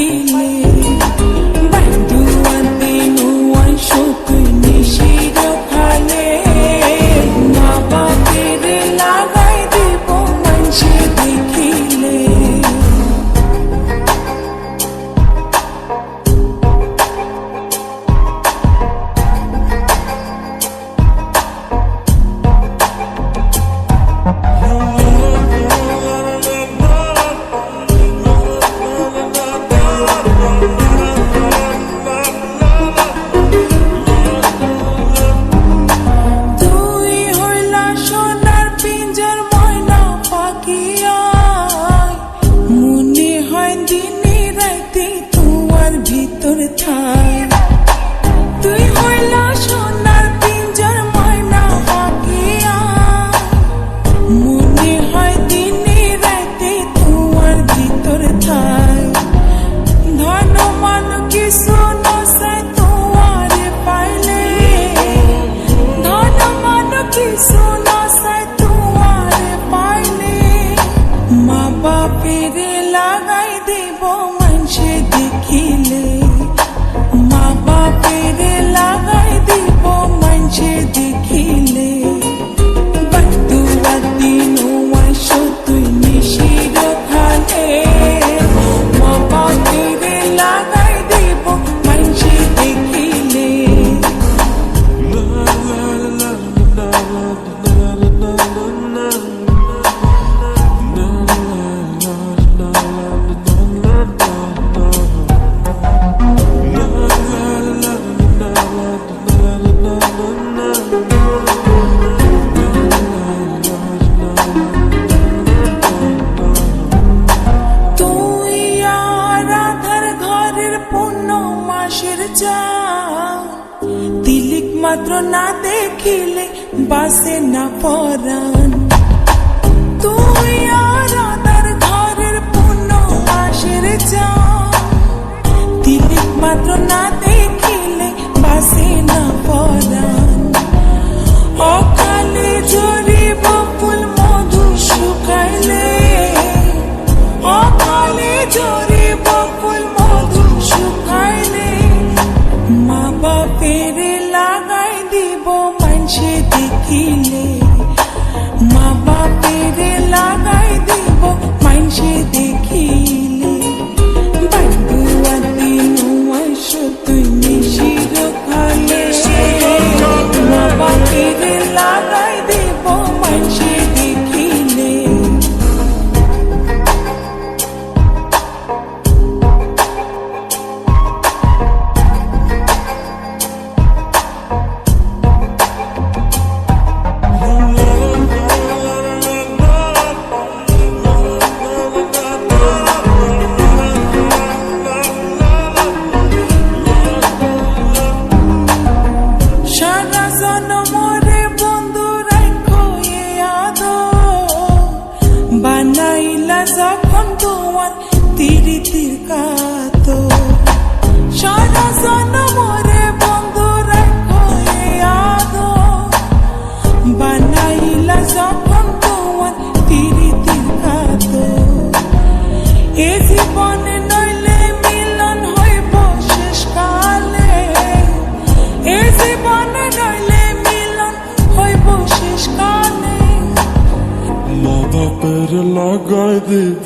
দেখিলে বান্ধুয়াতে নুয়াই সতুই নিশির খালে মা বাপের লাগাই দিব মানুষে দেখিলে তুই হইলা সোনার পিঞ্জর ময়না পাখিয়া মনে হয় দিনে রাতে তোমার ভিতর থাই ধন মান কিছু নসাই তোমার পাইলে ধন মান কিছু নসাই তোমার পাইলে মা বাপের লাগাই দেব মানুষে দেখিলে মা বাপের লাগাই দিব মানুষে দেখিলে বান্ধুয়াতি নুয়াই সতুই নিশির খালে মা বাপের লাগাই দিব মানুষে দেখিলে তিলিক মাত্র না দেখিলে বাসে না পরাণ তুই আর আদার ঘরের পূর্ণ মাসের তিলিক মাত্র না দেখিলে বাসে না পরাণ অকালে ঝরিব ফুল মধু শুকাইলে অকালে ঝরিব ফুল মধু শুকাইলে মা বাপের লাগাই দিব মানুষে দেখিলে মা বাপের লাগাই দিব মানুষে দেখিলে বান্ধুয়াতে নুয়াই সতুই নিশির খালে মা বাপের লাগাই দিব মানুষে দেখিলে বানাইলা যখন তোমার তিরিতির কাতো সারা জনমরে বন্ধু রাখো আদো বানাইলা যখন তোমার তিরিতির কাতো এ জীবনে নইলে মিলন হইব শেষ কালে এ জীবনে নইলে মিলন হইব শেষ কালে মা বাপের লাগাই দিব